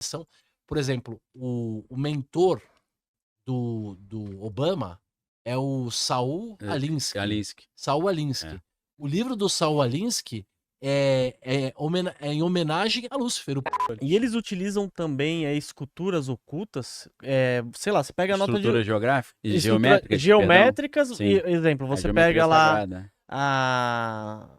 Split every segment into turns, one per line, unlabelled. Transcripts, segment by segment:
são, por exemplo, o mentor do Obama é o Saul Alinsky.
Alinsky.
Saul Alinsky.
É.
O livro do Saul Alinsky é em homenagem a Lúcifer.
E eles utilizam também esculturas ocultas, sei lá, você pega a nota de...
Estrutura geográfica?
Geométricas.
Geométricas,
exemplo, você pega lá...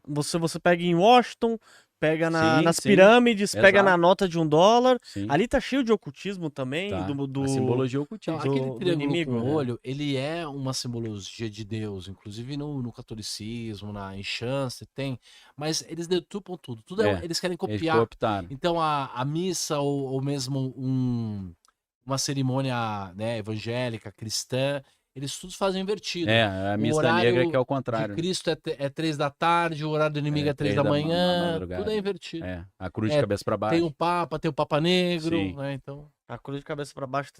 Você pega em Washington, pega nas pirâmides, pega na nota de $1.
Sim.
Ali tá cheio de ocultismo também.
Tá.
A
simbologia ocultista.
Aquele triângulo com o olho, ele é uma simbologia de Deus, inclusive no catolicismo, na enxância, tem. Mas eles detupam tudo. Eles querem copiar.
Eles
então a missa ou mesmo uma cerimônia, né, evangélica, cristã, eles tudo fazem invertido.
A missa negra que é o contrário.
O Cristo é 3 da tarde, o horário do inimigo é 3 da manhã, tudo é invertido.
A cruz de cabeça para baixo.
Tem o Papa Negro, né, então...
A cruz de cabeça para baixo,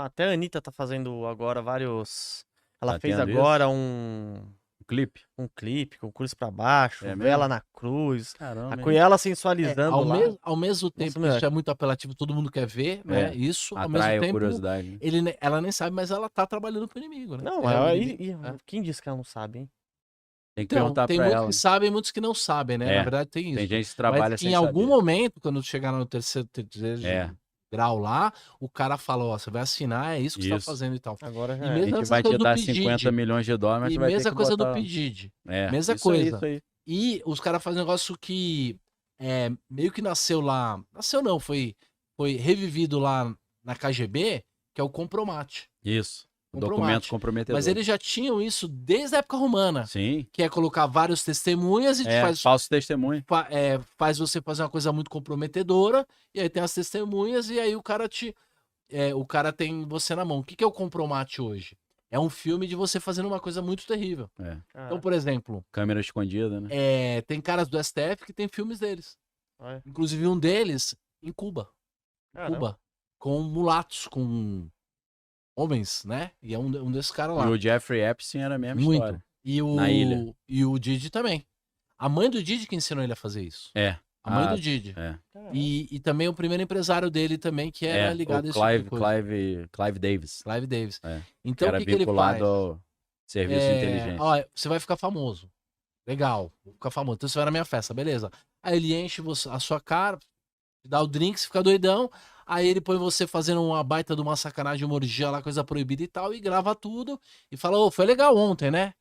até a Anitta tá fazendo agora vários... Ela fez
tendo
agora
isso?
um
clipe
com cruz pra baixo, vela na cruz.
Caramba,
a ela sensualizando lá.
Ao mesmo tempo que isso é muito apelativo, todo mundo quer ver, né? Isso, ao mesmo tempo,
curiosidade.
Ela nem sabe, mas ela tá trabalhando pro inimigo, né?
Não, quem disse que ela não sabe, hein?
Tem que perguntar pra ela.
Tem muitos que sabem e muitos que não sabem, né? Na verdade tem isso.
Tem gente que trabalha
mas
sem
em algum
saber.
momento, quando chegar no terceiro grau lá, o cara fala, ó, você vai assinar, é isso que você tá fazendo e tal.
Agora já
e mesmo
a gente vai te dar 50 milhões de dólares, mas
e
vai ter que
mesma coisa
botar...
do P.
Mesma coisa.
Isso aí. E os caras fazem um negócio que meio que nasceu lá... Nasceu não, foi revivido lá na KGB, que é o Compromate.
Isso. O documento comprometedor.
Mas eles já tinham isso desde a época romana.
Sim.
Que é colocar vários testemunhas e faz...
falso testemunho.
Faz você fazer uma coisa muito comprometedora, e aí tem as testemunhas, e aí o cara o cara tem você na mão. O que é o Compromate hoje? É um filme de você fazendo uma coisa muito terrível. Então, por exemplo...
Câmera escondida, né?
Tem caras do STF que tem filmes deles. Inclusive um deles em Cuba. Cuba. Com mulatos, com... homens, né? E é um desses caras lá.
E o Jeffrey Epstein era a mesma história.
Na ilha. E o Didi também. A mãe do Didi que ensinou ele a fazer isso. A mãe do Didi. E também o primeiro empresário dele também, que era ligado a esse tipo de coisa.
Clive Davis.
Clive Davis. Então
o que ele faz? Ao serviço de inteligência.
Ó, você vai ficar famoso. Legal, vou ficar famoso. Então você vai na minha festa, beleza. Aí ele enche a sua cara, dá o drink, você fica doidão. Aí ele põe você fazendo uma baita de uma sacanagem, uma orgia lá, coisa proibida e tal, e grava tudo. E fala, ô, foi legal ontem, né?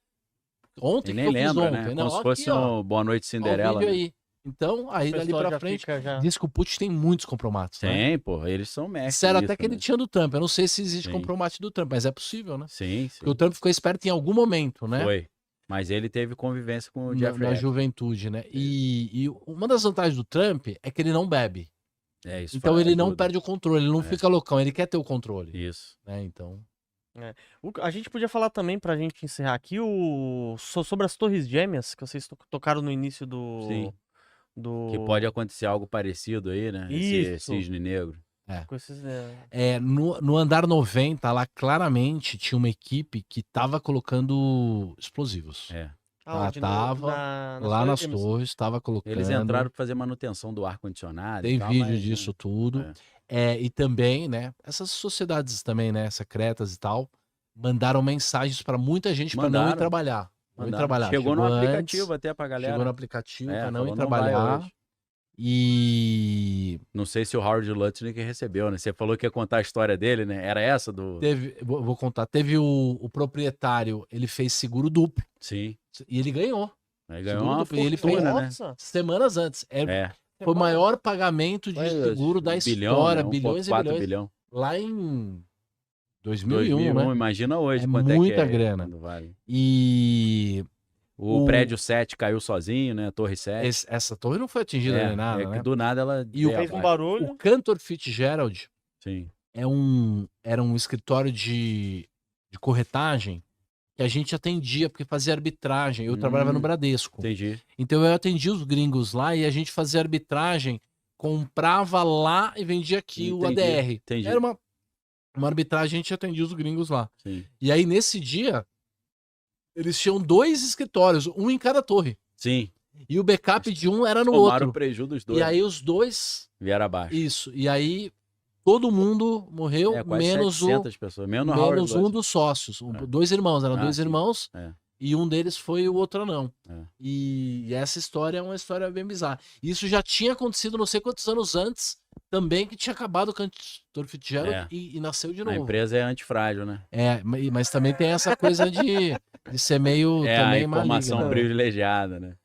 Ontem que eu fiz ontem.
Né?
Não,
como se fosse um Boa Noite Cinderela.
Ó, aí. Então, aí dali pra frente, diz que o Putin tem muitos compromatos.
Tem, pô, eles são mestres.
Disseram até que ele tinha do Trump. Eu não sei se existe compromate do Trump, mas é possível, né?
Sim.
Porque o Trump ficou esperto em algum momento, né?
Foi. Mas ele teve convivência com o Jeffrey
na juventude, né? E uma das vantagens do Trump é que ele não bebe.
Isso
então ele não perde o controle, ele não fica loucão, ele quer ter o controle.
Isso.
Né? Então...
A gente podia falar também, pra gente encerrar aqui, sobre as Torres Gêmeas, que vocês tocaram no início do...
Sim. Que pode acontecer algo parecido aí, né? Esse cisne negro.
No andar 90, lá claramente tinha uma equipe que tava colocando explosivos. Lá nas torres, estava colocando.
Eles entraram para fazer manutenção do ar-condicionado.
Tem vídeo disso tudo. E também, né, essas sociedades também, né, secretas e tal, mandaram mensagens para muita gente para não ir trabalhar.
Chegou no aplicativo até pra galera.
Chegou no aplicativo para não ir trabalhar. E...
Não sei se o Howard Lutnick recebeu, né? Você falou que ia contar a história dele, né? Era essa do...
Vou contar. Teve o proprietário, ele fez seguro duplo.
Sim.
E ele ganhou.
Ele ganhou uma fortuna,
ele fez,
né?
Semanas antes. Foi o maior pagamento de seguro da história. Bilhões e bilhões.
Bilhão.
Lá em 2001, né?
Imagina hoje
quanto muita
é
grana.
Vale.
E...
O prédio 7 caiu sozinho, né? A torre 7.
Essa torre não foi atingida nem nada, né?
Que do nada ela...
E fez um barulho.
O Cantor Fitzgerald
Sim.
era um escritório de corretagem que a gente atendia, porque fazia arbitragem. Eu trabalhava no Bradesco.
Entendi.
Então eu atendia os gringos lá e a gente fazia arbitragem, comprava lá e vendia aqui o ADR.
Entendi.
Era uma arbitragem, a gente atendia os gringos lá.
Sim.
E aí nesse dia, eles tinham 2 escritórios, um em cada torre.
Sim.
E o backup de um era no
Tomaram
outro.
o prejuízo dos dois.
E aí os dois...
Vieram abaixo.
Isso. E aí todo mundo morreu,
quase
menos
700 pessoas. Menos
um dos sócios. Dois irmãos, eram dois
sim.
irmãos. E um deles foi o outro anão.
É.
E essa história é uma história bem bizarra. Isso já tinha acontecido não sei quantos anos antes, também, que tinha acabado o Cantor Fitzgerald e nasceu de novo.
A empresa é antifrágil, né?
Mas também tem essa coisa de ser meio também
a informação
maligna,
privilegiada, né?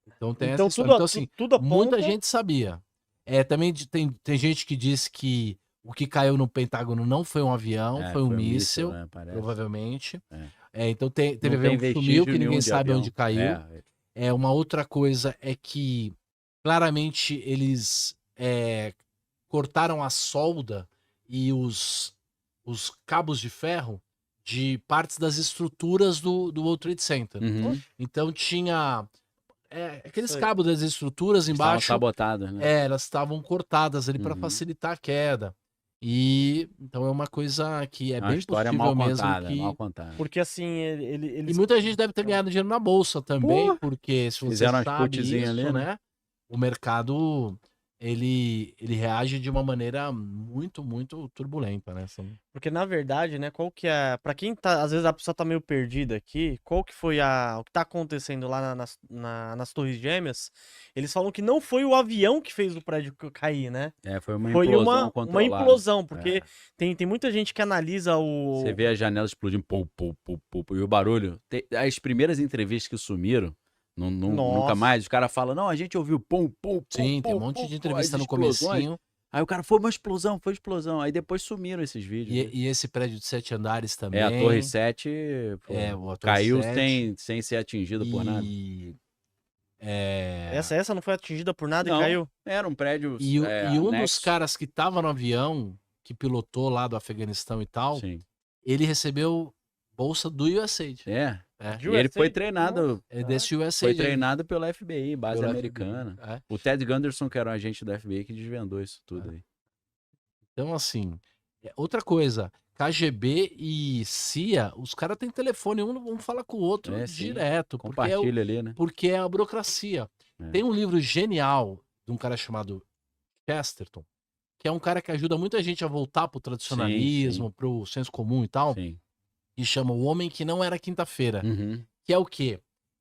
Então tem essa história. Então, assim, muita gente sabia. Também tem gente que diz que o que caiu no Pentágono não foi um avião, foi um míssil,
né,
provavelmente. Então teve avião que sumiu, que ninguém sabe onde caiu. Uma outra coisa é que claramente eles cortaram a solda e os cabos de ferro de partes das estruturas do World Trade Center. Então tinha aqueles cabos das estruturas embaixo.
Estavam sabotadas, né?
Elas estavam cortadas ali para facilitar a queda. E então é uma coisa que é bem
história
possível
mal
mesmo
contada,
que...
mal contada.
Porque assim,
E muita gente deve ter ganhado dinheiro na bolsa também, porque se você
fizeram
sabe
isso,
ali, né? O mercado ele reage de uma maneira muito, muito turbulenta, né?
Porque na verdade, né, qual que é, para quem tá, às vezes a pessoa tá meio perdida aqui, qual que foi o que tá acontecendo lá nas Torres Gêmeas? Eles falam que não foi o avião que fez o prédio cair, né?
Foi uma implosão
uma implosão, porque tem muita gente que analisa o...
Você vê a janela explodindo, pum, pum, pum, pum, e o barulho. As primeiras entrevistas que sumiram, nunca mais, os caras falam, não, a gente ouviu pum, pum, pum.
Sim, tem um monte de entrevista no comecinho.
Aí o cara, foi uma explosão, foi explosão. Aí depois sumiram esses vídeos.
E esse prédio de 7 andares também.
A Torre 7 caiu 7. Sem ser atingido por nada.
Essa não foi atingida por nada
não,
e caiu?
Era um prédio
E um dos caras que tava no avião, que pilotou lá do Afeganistão e tal, ele recebeu bolsa do USAID.
E ele foi treinado.
Desse USAID.
Foi treinado pelo FBI, base americana. O Ted Gunderson, que era um agente do FBI, que desvendou isso tudo aí.
Então, assim, outra coisa, KGB e CIA, os caras têm telefone, um fala com o outro direto.
Compartilha ali, né?
Porque é a burocracia. Tem um livro genial de um cara chamado Chesterton, que é um cara que ajuda muita gente a voltar pro tradicionalismo, pro senso comum e tal. E chama O Homem que Não Era Quinta-feira. Que é o quê?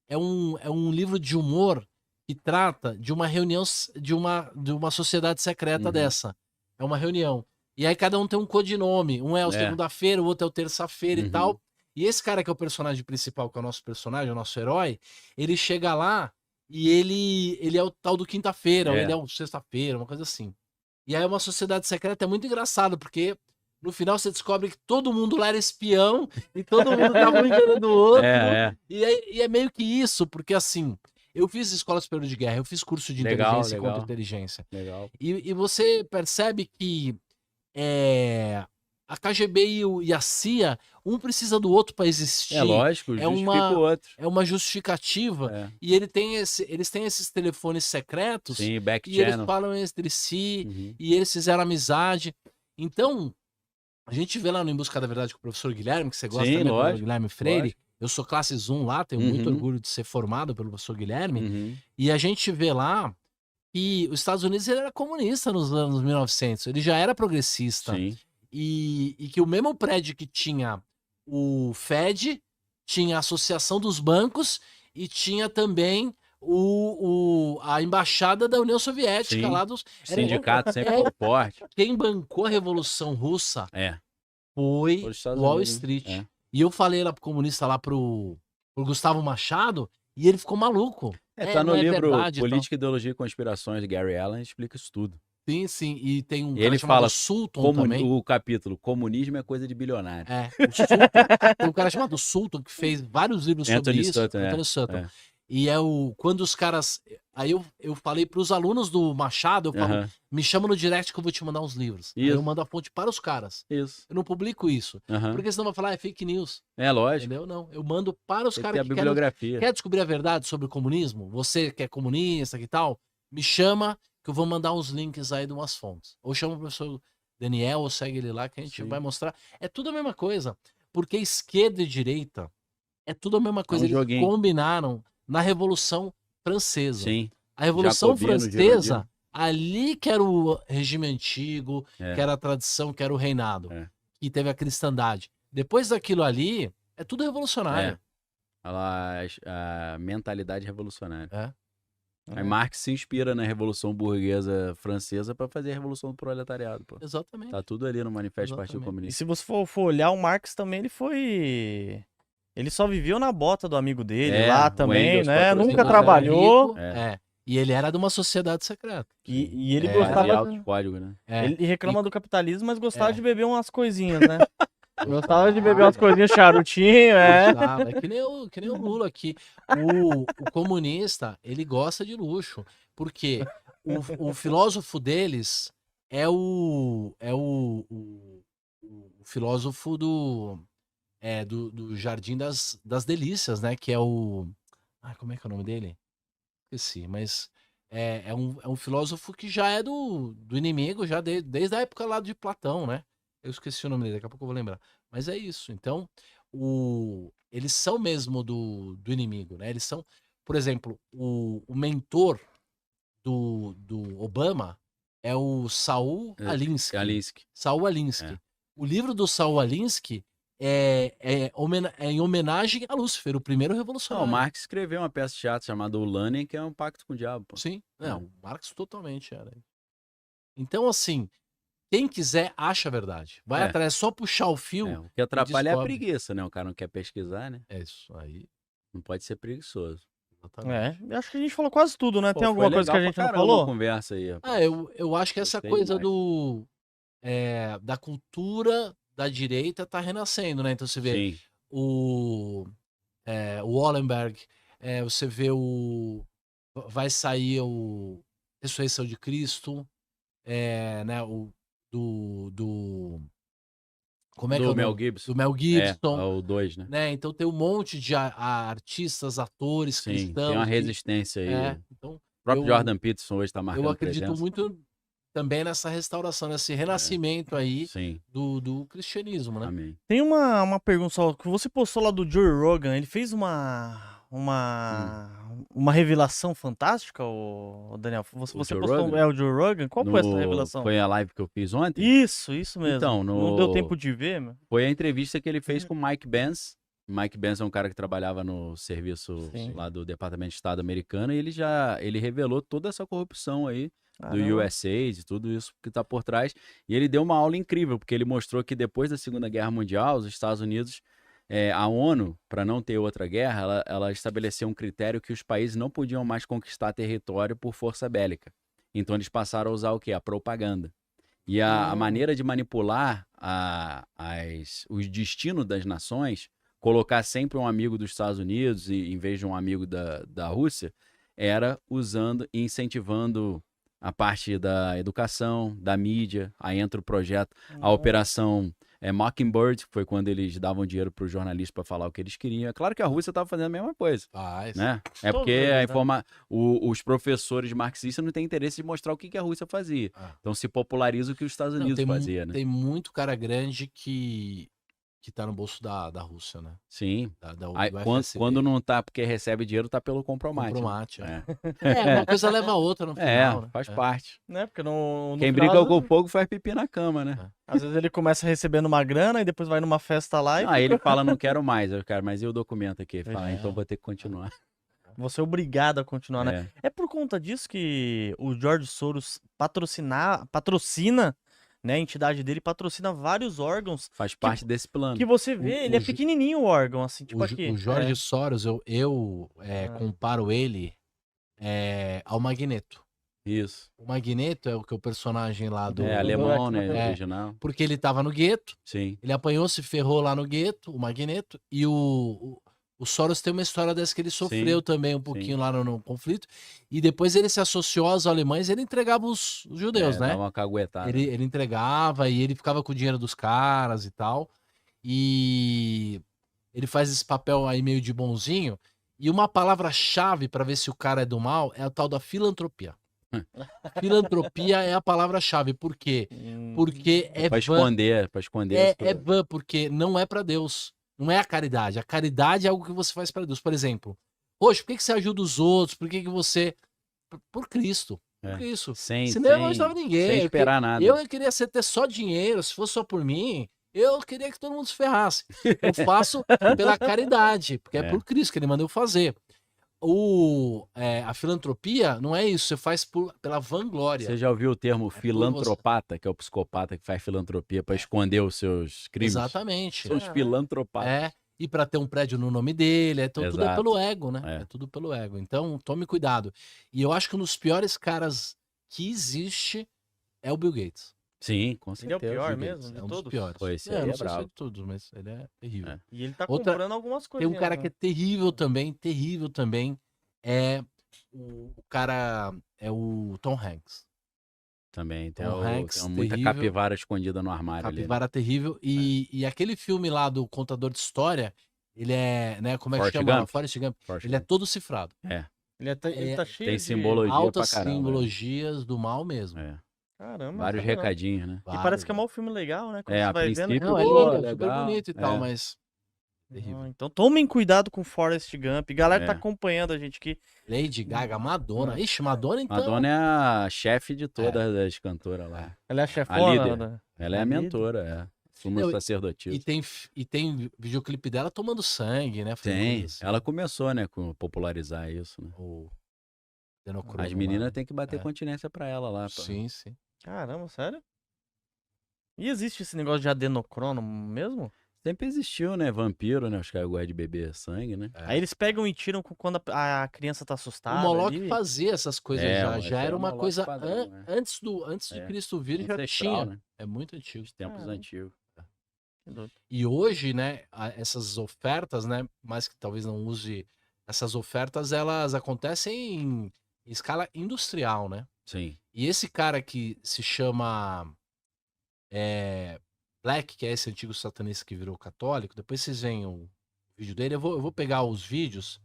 É um livro de humor que trata de uma reunião de uma sociedade secreta dessa. É uma reunião. E aí cada um tem um codinome. Um é o segunda-feira, o outro é o terça-feira e tal. E esse cara que é o personagem principal, que é o nosso personagem, o nosso herói, ele chega lá e ele é o tal do quinta-feira, ou ele é o sexta-feira, uma coisa assim. E aí é uma sociedade secreta, é muito engraçado, porque... No final você descobre que todo mundo lá era espião e todo mundo tava um enganando o outro. E é meio que isso, porque assim, eu fiz escola superior de guerra, eu fiz curso de inteligência e contra-inteligência. E você percebe que a KGB e a CIA, um precisa do outro para existir.
Lógico, justifica o outro.
É uma justificativa. E eles têm esses telefones secretos.
Sim, back
e
channel.
Eles falam entre si, e eles fizeram amizade. Então... A gente vê lá no Em Busca da Verdade com o professor Guilherme, que você gosta também, do Guilherme Freire. Lógico. Eu sou classe Zoom lá, tenho muito orgulho de ser formado pelo professor Guilherme. E a gente vê lá que os Estados Unidos ele era comunista nos anos 1900, ele já era progressista. E que o mesmo prédio que tinha o Fed, tinha a Associação dos Bancos e tinha também a embaixada da União Soviética lá dos...
Sindicato sempre foi forte.
Quem bancou a Revolução Russa foi Wall Street. E eu falei lá pro comunista, lá pro Gustavo Machado, e ele ficou maluco.
Tá no livro Política, Ideologia e Conspirações, de Gary Allen, explica isso tudo.
Sim. E tem um
cara chamado
Sultan também.
O capítulo Comunismo é coisa de bilionário.
O Sultan, tem um cara chamado Sultan que fez vários livros sobre isso. Anthony Sutton. E quando os caras... Aí eu falei pros alunos do Machado, eu falo, me chama no direct que eu vou te mandar uns livros. Aí eu mando a fonte para os caras. Eu não publico isso. Porque senão vai falar, é fake news.
Lógico.
Entendeu? Não, eu mando para os caras
que
quer descobrir a verdade sobre o comunismo? Você que é comunista e tal, me chama que eu vou mandar uns links aí de umas fontes. Ou chama o professor Daniel, ou segue ele lá que a gente vai mostrar. É tudo a mesma coisa. Porque esquerda e direita é tudo a mesma coisa. Eles combinaram na Revolução Francesa. A Revolução Francesa Ali que era o regime antigo,
É.
que era a tradição, que era o reinado,
É.
que teve a cristandade. Depois daquilo ali, é tudo revolucionário.
A mentalidade revolucionária.
É.
Aí Marx se inspira na Revolução Burguesa Francesa para fazer a Revolução do Proletariado, pô.
Exatamente.
Tá tudo ali no Manifesto do Partido
Exatamente.
E
Comunista.
se você for olhar, o Marx também, ele só viveu na bota do amigo dele
É,
lá
o
também,
Engels
né?
patrocinou
Nunca
ele.
trabalhou.
Rico, E ele era de uma sociedade secreta.
E ele
É,
Fazia
gostava.
altos códigos, né?
É.
Ele reclama do capitalismo, mas gostava
É.
de beber umas coisinhas, né? Gostava de beber umas coisinhas, charutinho,
Gostava. É que nem o Lula aqui. O comunista, ele gosta de luxo. Porque o filósofo deles é o filósofo do Jardim das Delícias, né? Que é o... Ai, como é que é o nome dele? Esqueci, mas é um filósofo que já é do inimigo, já desde a época lá de Platão, né? Eu esqueci o nome dele, daqui a pouco eu vou lembrar. Mas é isso. Então, eles são mesmo do inimigo, né? Eles são, por exemplo, o mentor do Obama é o Saul Alinsky.
Alinsky.
Saul Alinsky.
É.
O livro do Saul Alinsky é em homenagem a Lúcifer, o primeiro
Não,
revolucionário.
o Marx escreveu uma peça de teatro chamada O Lenin, que é um pacto com o diabo, pô.
Sim,
É.
não, o Marx totalmente era. Então, assim, quem quiser acha a verdade. Vai
É.
atrás, é só puxar o fio.
É, o que atrapalha é a
descobre.
preguiça, né? O cara não quer pesquisar, né?
É isso aí,
Não pode ser preguiçoso.
exatamente.
Acho que a gente falou quase tudo, né?
Pô,
Tem alguma
foi
coisa que a
legal
gente
pra
não
caramba
falou?
a conversa aí, rapaz.
Eu acho que essa
Gostei
coisa
demais.
da cultura da direita tá renascendo, né? Então você vê
Sim.
o Wallenberg, você vê vai sair o Ressurreição de Cristo, né? Como é que é
Do
o
Mel
nome?
Gibson.
Do Mel
É,
Gibson,
o 2, né?
né? Então tem um monte de artistas, atores,
Sim, tem uma
cristãos.
resistência aí.
Então
O próprio Jordan Peterson hoje tá
eu
marcando
acredito
presença.
muito também nessa restauração, nesse renascimento aí
Sim,
do cristianismo, né?
amém.
Tem uma pergunta só, que você postou lá do Joe Rogan, ele fez uma revelação fantástica, o Daniel? Você
O Joe
postou,
Rogan?
o Joe Rogan? Qual foi essa revelação?
Foi a live que eu fiz ontem?
Isso mesmo.
Então,
Não deu tempo de ver, meu?
Foi a entrevista que ele fez com o Mike Pence. Mike Pence é um cara que trabalhava no serviço
Sim.
lá do Departamento de Estado americano e ele revelou toda essa corrupção aí do
Caramba.
USAID e tudo isso que tá por trás. E ele deu uma aula incrível, porque ele mostrou que depois da Segunda Guerra Mundial, os Estados Unidos, a ONU, para não ter outra guerra, ela estabeleceu um critério que os países não podiam mais conquistar território por força bélica. Então eles passaram a usar o quê? A propaganda. E a maneira de manipular os destinos das nações, colocar sempre um amigo dos Estados Unidos em vez de um amigo da Rússia, era usando e incentivando a parte da educação, da mídia. Aí entra o projeto, a operação Mockingbird, que foi quando eles davam dinheiro para os jornalistas para falar o que eles queriam. É claro que a Rússia estava fazendo a mesma coisa. Né? É porque os professores marxistas não têm interesse de mostrar o que a Rússia fazia. Então se populariza o que os Estados Unidos fazia, né?
Tem muito cara grande que tá no bolso da Rússia, né?
Sim.
Do
quando não tá porque recebe dinheiro, tá pelo compromate.
Compromate,
né?
Uma coisa leva a outra no final, né?
Faz parte.
Né? Porque no
Quem
final,
briga com o fogo faz pipi na cama, né?
Às vezes ele começa recebendo uma grana e depois vai numa festa lá e...
Aí ele fala, não quero mais. Eu quero, mas e o documento aqui? Fala, então vou ter que continuar.
Você é obrigado a continuar, né? É por conta disso que o George Soros patrocina, né? A entidade dele patrocina vários órgãos.
Faz parte desse plano.
Que você vê, ele é pequenininho o órgão, assim, tipo aqui.
O Jorge Soros, eu comparo ele ao Magneto.
Isso.
O Magneto é o personagem lá do...
alemão, né? Original.
Porque ele tava no gueto.
Sim.
Ele apanhou, se ferrou lá no gueto, o Magneto. E o Soros tem uma história dessa que ele sofreu também um pouquinho lá no conflito. E depois ele se associou aos alemães e ele entregava os judeus, né?
Dava uma caguetada.
Ele entregava e ele ficava com o dinheiro dos caras e tal. E ele faz esse papel aí meio de bonzinho. E uma palavra-chave para ver se o cara é do mal é a tal da filantropia. Filantropia é a palavra-chave. Por quê? Porque é
pra esconder.
É vã, porque não é para Deus. Não é a caridade. A caridade é algo que você faz para Deus. Por exemplo, poxa, por que você ajuda os outros? Por que você... Por Cristo.
É.
Por isso.
Sem,
Senão eu não
sem,
ajudava ninguém.
sem
Eu
esperar nada.
Eu queria ter só dinheiro, se fosse só por mim, eu queria que todo mundo se ferrasse. Eu faço pela caridade, porque é
É.
por Cristo que ele mandou eu fazer. A filantropia não é isso, você faz pela vanglória.
Você já ouviu o termo
por
filantropata, que é o psicopata que faz filantropia para esconder os seus crimes?
Exatamente.
São os filantropatas.
É, e para ter um prédio no nome dele, tudo é
Exato.
pelo ego, né?
É.
É tudo pelo ego. Então, tome cuidado. E eu acho que um dos piores caras que existe é o Bill Gates.
Sim, com
Ele é o
certeza.
pior
Bill
mesmo
Gates.
de
É um dos
todos?
piores.
Pô, esse
Eu
aí
não
é
sei se é
brabo.
de todos, mas ele é terrível.
É.
E ele tá
Outra-
comprando algumas
Tem
coisas.
um cara que é terrível também, é o cara, é o Tom Hanks.
Também tem,
Tom Hanks,
tem muita
terrível.
capivara escondida no armário ali. Né?
Capivara terrível. E aquele filme lá do contador de história, ele é, né, como é que
Forrest
chama?
Gump?
Forrest Gump.
Forrest
Ele é
Gump.
todo cifrado.
Ele tá cheio
tem
de...
simbologia
Altas
pra caramba.
simbologias do mal mesmo.
É.
Caramba,
Vários
sabia não.
recadinhos, né?
E parece que é um filme legal, né? Quando
É,
você
a
vai vendo.
princípio,
Não, é
Pô,
lindo, é super
legal.
bonito e tal,
É.
mas terrível.
Então tomem cuidado com Forrest Gump. Galera tá
É.
acompanhando a gente aqui.
Lady Gaga, Madonna. Ixi, Madonna então.
Madonna é a chefe de todas as cantoras lá.
Ela é a chefona.
líder.
né?
Ela é a
líder.
mentora, é. Sumo
Não,
sacerdotismo.
E tem videoclipe dela tomando sangue, né? fazendo
Tem.
coisa assim.
Ela começou, né, com popularizar isso, né?
O Denocromo
As meninas
lá.
têm que bater
É.
continência pra ela lá. pô.
Sim, sim.
Caramba, sério? E existe esse negócio de adenocrono mesmo?
Sempre existiu, né? Vampiro, né? Os caras gostam de beber sangue, né?
É.
Aí eles pegam e tiram quando a criança tá
O
assustada.
Moloch
ali.
fazia essas coisas
É,
já.
mas
Já
é
era
o
uma
Moloch
coisa
padrão, né?
antes de
É.
Cristo vir, já
Ancestral,
tinha.
né?
É muito antigo.
Os tempos
Caramba.
antigos.
Que doido.
E hoje, né, essas ofertas, né, mais que talvez não use essas ofertas, elas acontecem em escala industrial, né?
Sim.
E esse cara que se chama Black, que é esse antigo satanista que virou católico, depois vocês veem o vídeo dele, eu vou pegar os vídeos.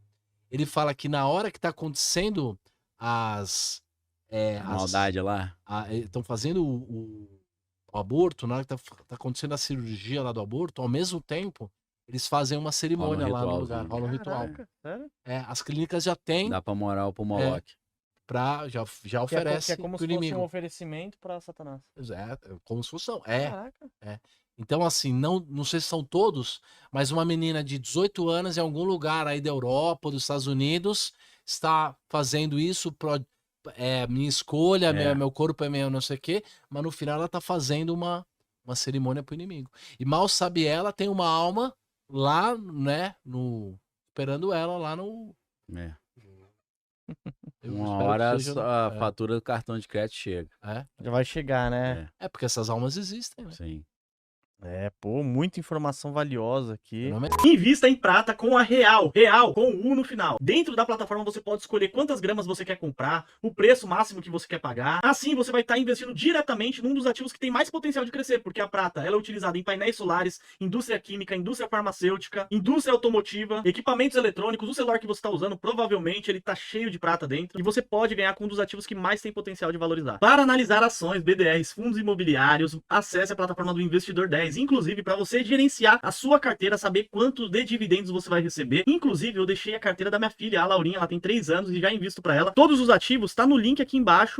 Ele fala que na hora que tá acontecendo
A maldade lá.
estão fazendo o aborto, na hora que tá acontecendo a cirurgia lá do aborto, ao mesmo tempo, eles fazem uma cerimônia lá no lugar,
ritualzinho.
rola um ritual.
Caraca, sério?
As clínicas já têm,
Dá pra moral pro Moloch.
já oferece
Que é como
pro
se fosse
inimigo.
um oferecimento pra Satanás.
É como se fosse.
Caraca.
Então, assim, não sei se são todos, mas uma menina de 18 anos em algum lugar aí da Europa ou dos Estados Unidos está fazendo isso minha escolha, meu corpo é meu não sei o quê, mas no final ela tá fazendo uma cerimônia pro inimigo. E mal sabe ela, tem uma alma lá, né, esperando ela lá no...
É.
Eu
Uma
espero que
hora
seja
a fatura do cartão de crédito chega.
Já vai chegar, né?
porque essas almas existem, né?
Sim.
Pô, muita informação valiosa aqui.
Meu nome
Invista em prata com a Real com o U no final. Dentro da plataforma você pode escolher quantas gramas você quer comprar, o preço máximo que você quer pagar. Assim você vai estar investindo diretamente num dos ativos que tem mais potencial de crescer, porque a prata ela é utilizada em painéis solares, indústria química, indústria farmacêutica, indústria automotiva, equipamentos eletrônicos. O celular que você está usando provavelmente ele está cheio de prata dentro e você pode ganhar com um dos ativos que mais tem potencial de valorizar. Para analisar ações, BDRs, fundos imobiliários, acesse a plataforma do Investidor 10. Inclusive, para você gerenciar a sua carteira, saber quanto de dividendos você vai receber. Inclusive, eu deixei a carteira da minha filha, a Laurinha, ela tem 3 anos e já invisto para ela. Todos os ativos tá no link aqui embaixo